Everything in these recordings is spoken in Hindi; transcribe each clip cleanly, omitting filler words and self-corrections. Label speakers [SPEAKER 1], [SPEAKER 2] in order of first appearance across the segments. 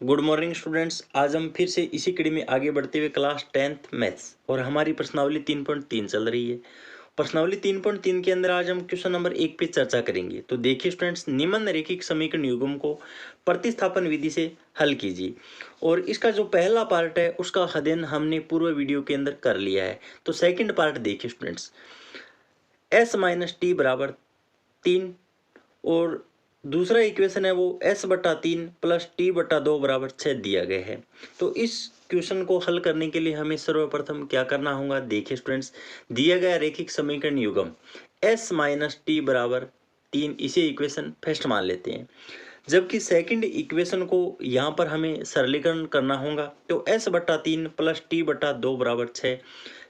[SPEAKER 1] Good morning students. आज हम फिर से इसी कड़ी में आगे बढ़ते हुए क्लास 10th मैथ्स और हमारी प्रश्नावली 3.3 चल रही है। प्रश्नावली 3.3 के अंदर आज हम क्वेश्चन नंबर 1 पे चर्चा करेंगे। तो देखिए स्टूडेंट्स, निम्न रैखिक समीकरण युग्म को प्रतिस्थापन विधि से हल कीजिए। और इसका जो पहला पार्ट है उसका अध्ययन हमने पूर्व वीडियो के अंदर कर लिया है। तो सेकेंड पार्ट देखिए स्टूडेंट्स, s माइनस टी बराबर 3 और दूसरा इक्वेशन है वो s/3 प्लस t/2 बराबर 6 दिया गया है। तो इस क्वेश्चन को हल करने के लिए हमें सर्वप्रथम क्या करना होगा, देखिए स्टूडेंट्स, दिया गया रैखिक समीकरण युग्म s माइनस टी बराबर 3, इसे इक्वेशन फर्स्ट मान लेते हैं। जबकि सेकंड इक्वेशन को यहाँ पर हमें सरलीकरण करना होगा। तो s/3 प्लस t/2 बराबर 6,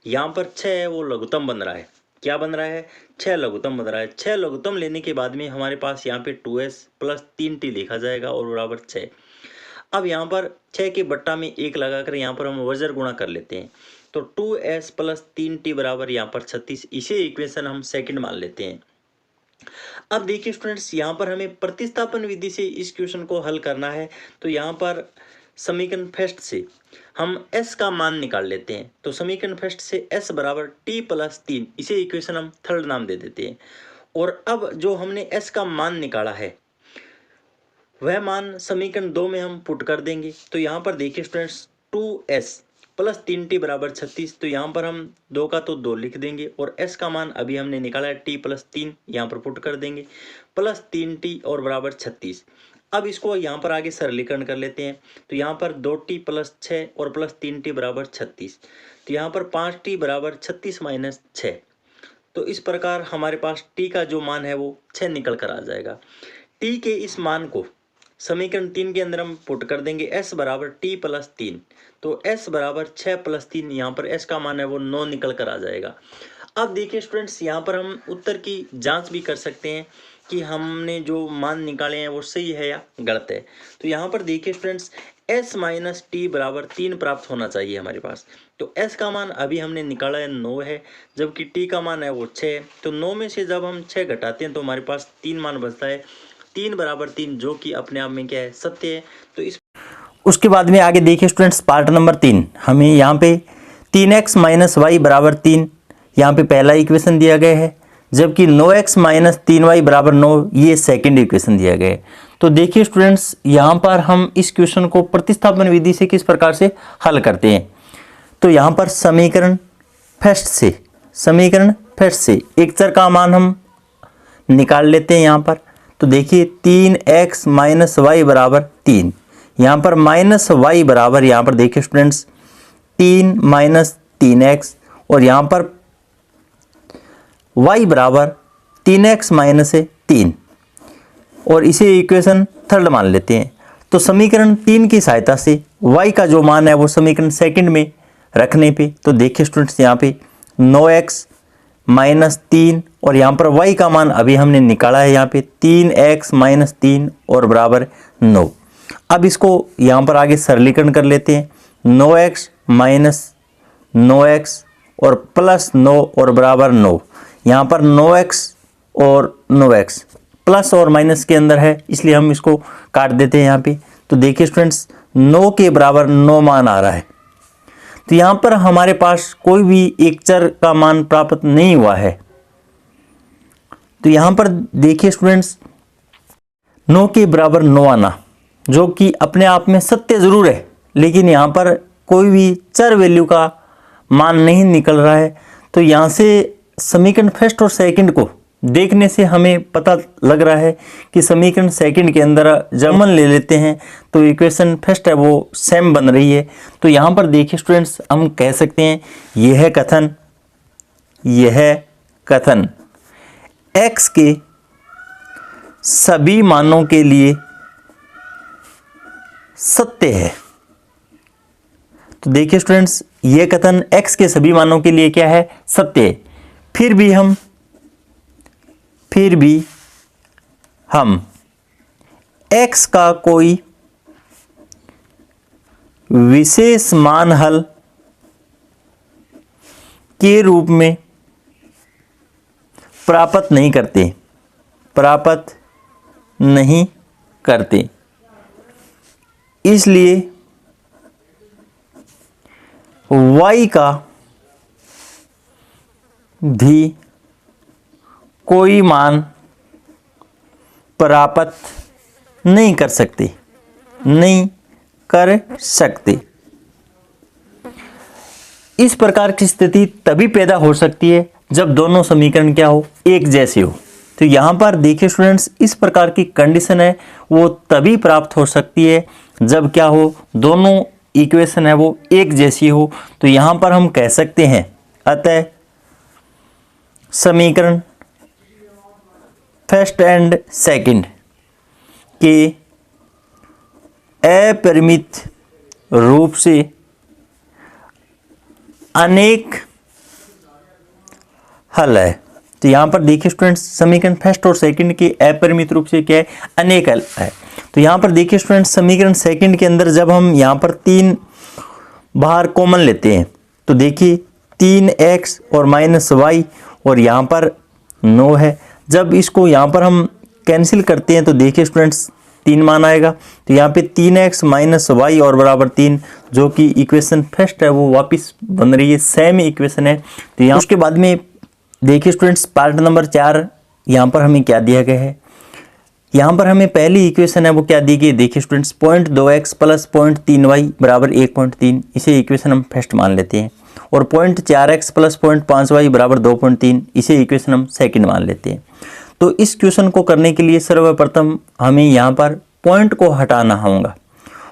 [SPEAKER 1] यहाँ पर 6 है वो लघुत्तम बन रहा है। क्या बन रहा है? 6 लघुत्तम बन रहा है। 6 लघुत्तम लेने के बाद में हमारे पास यहाँ पे 2s प्लस 3t लिखा जाएगा और बराबर 6। अब यहाँ पर 6 के बट्टा में 1 लगाकर यहाँ पर हम वज्र गुणा कर लेते हैं। तो 2s प्लस 3t बराबर यहाँ पर 36, इसे इक्वेशन हम सेकंड मान लेते हैं। अब देखिए स्टूडेंट्स, यहाँ पर हमें प्रतिस्थापन विधि से इस क्वेश्चन को हल करना है। तो यहाँ पर समीकरण फर्स्ट से हम s का मान निकाल लेते हैं। तो समीकरण फर्स्ट से s बराबर t प्लस 3, इसे इक्वेशन हम थर्ड नाम दे देते हैं। और अब जो हमने s का मान निकाला है वह मान समीकरण 2 में हम पुट कर देंगे। तो यहाँ पर देखिए स्टूडेंट्स, 2s प्लस 3t बराबर 36, तो यहाँ पर हम 2 का तो 2 लिख देंगे और s का मान अभी हमने निकाला है t प्लस 3, यहाँ पर पुट कर देंगे, प्लस 3t और बराबर 36। अब इसको यहाँ पर आगे सरलीकरण कर लेते हैं। तो यहाँ पर 2t प्लस 6 और प्लस 3t बराबर 36, तो यहाँ पर 5t बराबर 36 माइनस 6। तो इस प्रकार हमारे पास t का जो मान है वो 6 निकल कर आ जाएगा। t के इस मान को समीकरण 3 के अंदर हम पुट कर देंगे, s बराबर t प्लस 3। तो s बराबर 6 प्लस 3, यहाँ पर s का मान है वो 9 निकल कर आ जाएगा। अब देखिए स्टूडेंट्स, यहाँ पर हम उत्तर की जांच भी कर सकते हैं कि हमने जो मान निकाले हैं वो सही है या गलत है। तो यहाँ पर देखिए स्टूडेंट्स, s माइनस टी बराबर 3 प्राप्त होना चाहिए हमारे पास। तो s का मान अभी हमने निकाला है 9 है, जबकि t का मान है वो 6 है। तो 9 में से जब हम 6 घटाते हैं तो हमारे पास 3 मान बचता है, 3 बराबर 3, जो कि अपने आप में क्या है, सत्य है। तो इस
[SPEAKER 2] उसके बाद में आगे देखिए स्टूडेंट्स, पार्ट नंबर 3, हमें यहाँ पे 3x माइनस वाई बराबर 3, यहाँ पे पहला इक्वेशन दिया गया है, जबकि 9x माइनस 3y बराबर 9, ये सेकंड इक्वेशन दिया गया है। तो देखिए स्टूडेंट्स, यहाँ पर हम इस क्वेश्चन को प्रतिस्थापन विधि से किस प्रकार से हल करते हैं। तो यहाँ पर समीकरण फर्स्ट से एक चर का मान हम निकाल लेते हैं यहाँ पर। तो देखिए 3x माइनस वाई बराबर 3, यहाँ पर माइनस वाई बराबर, यहाँ पर देखिए स्टूडेंट्स 3 माइनस 3x, और यहाँ पर y बराबर 3x माइनस 3, और इसे इक्वेशन थर्ड मान लेते हैं। तो समीकरण 3 की सहायता से y का जो मान है वो समीकरण सेकंड में रखने पे, तो देखिए स्टूडेंट्स यहाँ पे 9x माइनस 3, और यहाँ पर y का मान अभी हमने निकाला है यहाँ पे 3x माइनस 3 और बराबर 9। अब इसको यहाँ पर आगे सरलीकरण कर लेते हैं, 9x माइनस 9x और प्लस 9 और बराबर 9। यहाँ पर 9x और 9x प्लस और माइनस के अंदर है, इसलिए हम इसको काट देते हैं यहाँ पे। तो देखिए स्टूडेंट्स, 9 के बराबर 9 मान आ रहा है। तो यहाँ पर हमारे पास कोई भी एक चर का मान प्राप्त नहीं हुआ है। तो यहाँ पर देखिए स्टूडेंट्स, 9 के बराबर 9 आना, जो कि अपने आप में सत्य ज़रूर है, लेकिन यहाँ पर कोई भी चर वैल्यू का मान नहीं निकल रहा है। तो यहाँ से समीकरण फर्स्ट और सेकंड को देखने से हमें पता लग रहा है कि समीकरण सेकंड के अंदर जमन ले लेते हैं तो इक्वेशन फर्स्ट है वो सेम बन रही है। तो यहाँ पर देखिए स्टूडेंट्स, हम कह सकते हैं यह कथन x के सभी मानों के लिए सत्य है। तो देखिए स्टूडेंट्स, यह कथन x के सभी मानों के लिए क्या है, सत्य है। फिर भी हम x का कोई विशेष मान हल के रूप में प्राप्त नहीं करते। इसलिए y का भी कोई मान प्राप्त नहीं कर सकते। इस प्रकार की स्थिति तभी पैदा हो सकती है जब दोनों समीकरण क्या हो, एक जैसे हो। तो यहाँ पर देखिए स्टूडेंट्स, इस प्रकार की कंडीशन है वो तभी प्राप्त हो सकती है जब क्या हो, दोनों इक्वेशन है वो एक जैसी हो। तो यहाँ पर हम कह सकते हैं अतः समीकरण फर्स्ट एंड सेकंड के अपरिमित रूप से अनेक हल है। तो यहाँ पर देखिए स्टूडेंट्स, समीकरण फर्स्ट और सेकंड के अपरिमित रूप से क्या है, अनेक हल है। तो यहाँ पर देखिए स्टूडेंट्स, समीकरण सेकंड के अंदर जब हम यहाँ पर 3 बाहर कॉमन लेते हैं तो देखिए 3x और -y और यहाँ पर 9 है। जब इसको यहाँ पर हम कैंसिल करते हैं तो देखिए स्टूडेंट्स 3 मान आएगा। तो यहाँ पे 3x -y और बराबर 3 जो कि इक्वेशन फर्स्ट है वो वापस बन रही है, सेम इक्वेशन है। तो यहाँ उसके बाद में देखिए स्टूडेंट्स, पार्ट नंबर 4 यहाँ पर हमें क्या दिया गया है, यहाँ पर हमें पहली इक्वेशन है वो क्या दी गई, देखिए स्टूडेंट्स 0.2x + 0.3y बराबर 1.3, इसे इक्वेशन हम फर्स्ट मान लेते हैं। और 0.4x + 0.5y बराबर 2.3, इसे इक्वेशन हम सेकंड मान लेते हैं। तो इस क्वेश्चन को करने के लिए सर्वप्रथम हमें यहाँ पर पॉइंट को हटाना होगा।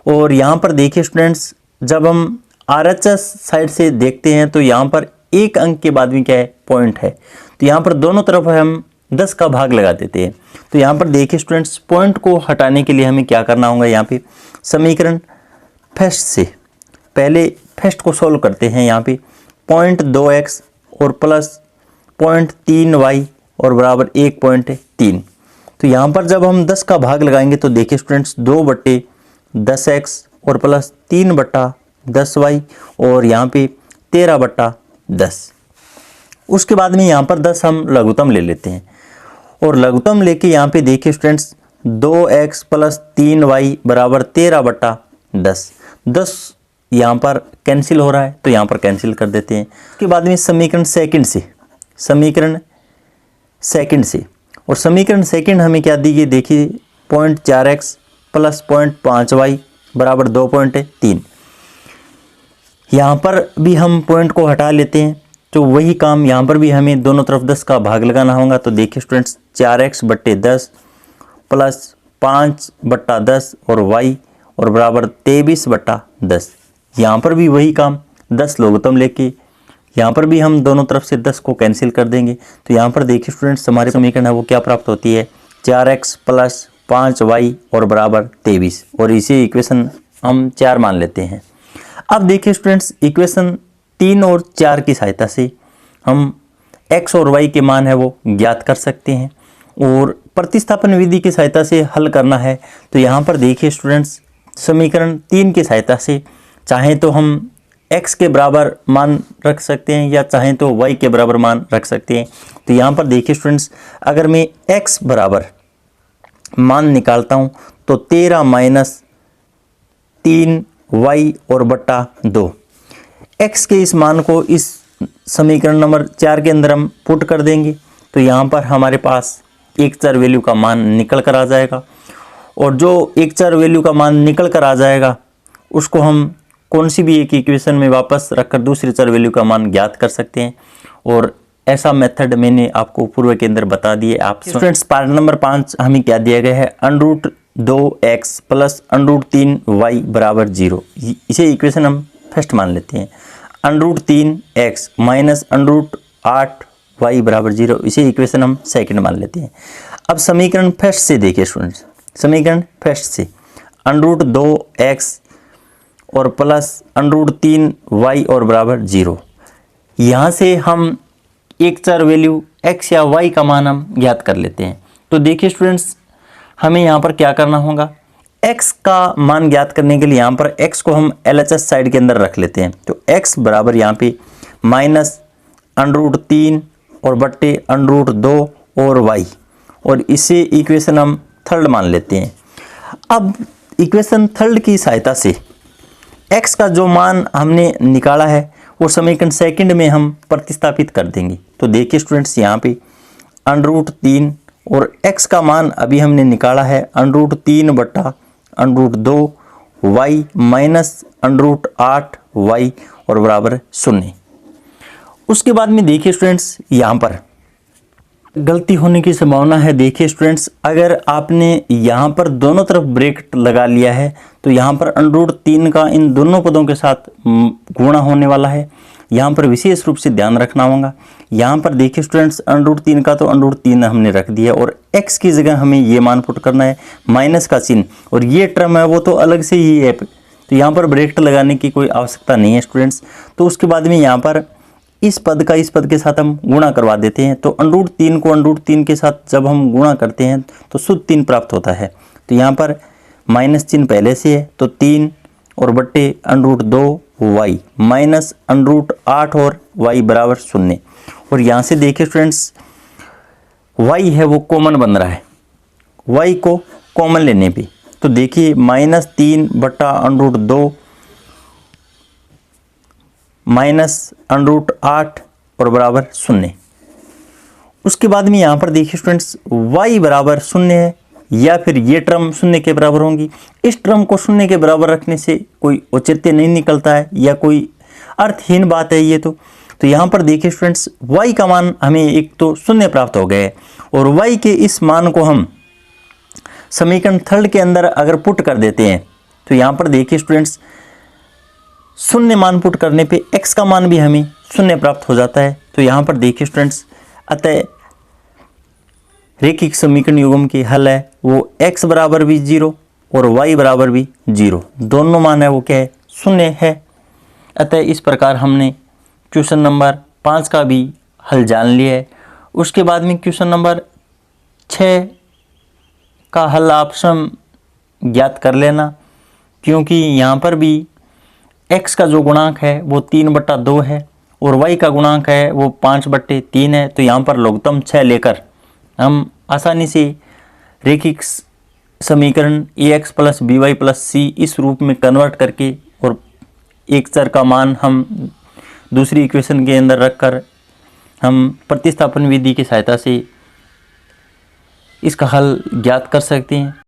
[SPEAKER 2] और यहाँ पर देखिए स्टूडेंट्स, जब हम RHS साइड से देखते हैं तो यहाँ पर एक अंक के बाद में क्या है, पॉइंट है। तो यहाँ पर दोनों तरफ हम 10 का भाग लगा देते हैं। तो यहाँ पर देखिए स्टूडेंट्स, पॉइंट को हटाने के लिए हमें क्या करना होगा, यहाँ पे समीकरण फर्स्ट से पहले फर्स्ट को सॉल्व करते हैं। यहाँ पे 0.2x और प्लस 0.3y और बराबर 1.3। तो यहाँ पर जब हम 10 का भाग लगाएंगे तो देखिए स्टूडेंट्स 2/10x और प्लस 3/10y और यहाँ पे 13/10। उसके बाद में यहाँ पर 10 हम लघुत्तम ले लेते हैं और लघुत्तम लेके यहाँ पे देखिए स्टूडेंट्स 2x + 3y बराबर 13/10। 10 यहाँ पर कैंसिल हो रहा है तो यहाँ पर कैंसिल कर देते हैं। उसके बाद में समीकरण सेकंड से और समीकरण सेकंड हमें क्या दी गई, देखिए 0.4x + 0.5y बराबर 2.3। यहाँ पर भी हम पॉइंट को हटा लेते हैं तो वही काम यहाँ पर भी हमें दोनों तरफ 10 का भाग लगाना होगा। तो देखिए स्टूडेंट्स 4x/10 + 5/10 और y और बराबर 23/10। यहाँ पर भी वही काम 10 लघुत्तम लेके यहाँ पर भी हम दोनों तरफ से 10 को कैंसिल कर देंगे। तो यहाँ पर देखिए स्टूडेंट्स, हमारे समीकरण है वो क्या प्राप्त होती है, 4x + 5y और बराबर 23 और इसी इक्वेशन हम 4 मान लेते हैं। अब देखिए स्टूडेंट्स, इक्वेशन 3 और 4 की सहायता से हम x और y के मान है वो ज्ञात कर सकते हैं और प्रतिस्थापन विधि की सहायता से हल करना है। तो यहाँ पर देखिए स्टूडेंट्स, समीकरण 3 की सहायता से चाहें तो हम x के बराबर मान रख सकते हैं या चाहें तो y के बराबर मान रख सकते हैं। तो यहाँ पर देखिए स्टूडेंट्स, अगर मैं x बराबर मान निकालता हूँ तो 13 - 3y और बटा 2, x के इस मान को इस समीकरण नंबर 4 के अंदर हम पुट कर देंगे। तो यहाँ पर हमारे पास एक चर वैल्यू का मान निकल कर आ जाएगा और जो एक चर वैल्यू का मान निकल कर आ जाएगा उसको हम कौन सी भी एक इक्वेशन में वापस रखकर दूसरी चर वैल्यू का मान ज्ञात कर सकते हैं। और ऐसा मेथड मैंने आपको पूर्व के अंदर बता दिए। आप स्टूडेंट्स, पार्ट नंबर 5 हमें क्या दिया गया है, √2x + √3y बराबर 0। इसे इक्वेशन हम फर्स्ट मान लेते हैं। √3x - √8y बराबर 0, इसे इक्वेशन हम सेकंड मान लेते हैं। अब समीकरण फर्स्ट से देखिए स्टूडेंट्स, समीकरण फर्स्ट से √2x और प्लस √3y और बराबर 0, यहाँ से हम एक चर वैल्यू x या y का मान हम ज्ञात कर लेते हैं। तो देखिए स्टूडेंट्स, हमें यहाँ पर क्या करना होगा, x का मान ज्ञात करने के लिए यहाँ पर x को हम LHS साइड के अंदर रख लेते हैं। तो x बराबर यहाँ पे -√3 और बट्टे √2 और y और इसे इक्वेशन हम थर्ड मान लेते हैं। अब इक्वेशन थर्ड की सहायता से x का जो मान हमने निकाला है वो समीकरण सेकंड में हम प्रतिस्थापित कर देंगे। तो देखिए स्टूडेंट्स, यहाँ पे √3 और x का मान अभी हमने निकाला है √3 बटा √2 y माइनस √8 y और बराबर 0। उसके बाद में देखिए स्टूडेंट्स, यहाँ पर गलती होने की संभावना है। देखिए स्टूडेंट्स, अगर आपने यहाँ पर दोनों तरफ ब्रैकेट लगा लिया है तो यहाँ पर √3 का इन दोनों पदों के साथ गुणा होने वाला है। यहाँ पर विशेष रूप से ध्यान रखना होगा। यहाँ पर देखिए स्टूडेंट्स, √3 का तो √3 हमने रख दिया और x की जगह हमें ये मान पुट करना है, माइनस का चिन्ह, और ये टर्म है वो तो अलग से ही है, तो यहाँ पर ब्रैकेट लगाने की कोई आवश्यकता नहीं है स्टूडेंट्स। तो उसके बाद में यहाँ पर इस पद का इस पद के साथ हम गुणा करवा देते हैं। तो √3 को √3 के साथ जब हम गुणा करते हैं तो शुद्ध 3 प्राप्त होता है। तो यहाँ पर माइनस चिन्ह पहले से है, तो 3 और बट्टे √2 y माइनस √8 और y बराबर 0। और यहाँ से देखिए स्टूडेंट्स, y है वो कॉमन बन रहा है। y को कॉमन लेने पे तो देखिए -3 बटा √2 माइनस √8 और बराबर 0। उसके बाद में यहाँ पर देखिए स्टूडेंट्स, y बराबर 0 है या फिर ये टर्म 0 के बराबर होंगी। इस टर्म को 0 के बराबर रखने से कोई औचित्य नहीं निकलता है या कोई अर्थहीन बात है ये तो यहाँ पर देखिए स्टूडेंट्स, y का मान हमें एक तो 0 प्राप्त हो गया है और y के इस मान को हम समीकरण थर्ड के अंदर अगर पुट कर देते हैं तो यहाँ पर देखिए स्टूडेंट्स, 0 मान पुट करने पे x का मान भी हमें 0 प्राप्त हो जाता है। तो यहाँ पर देखिए स्टूडेंट्स, अतः रेखिक समीकरण युग्म की हल है वो x बराबर भी 0 और y बराबर भी 0, दोनों मान है वो क्या है, 0 है। अतः इस प्रकार हमने क्वेश्चन नंबर 5 का भी हल जान लिया है। उसके बाद में क्वेश्चन नंबर 6 का हल आप स्वयं ज्ञात कर लेना, क्योंकि यहाँ पर भी x का जो गुणांक है वो 3/2 है और y का गुणांक है वो 5/3 है। तो यहाँ पर लघुत्तम 6 लेकर हम आसानी से रेखिक समीकरण ax + by + c इस रूप में कन्वर्ट करके और एक चर का मान हम दूसरी इक्वेशन के अंदर रखकर हम प्रतिस्थापन विधि की सहायता से इसका हल ज्ञात कर सकते हैं।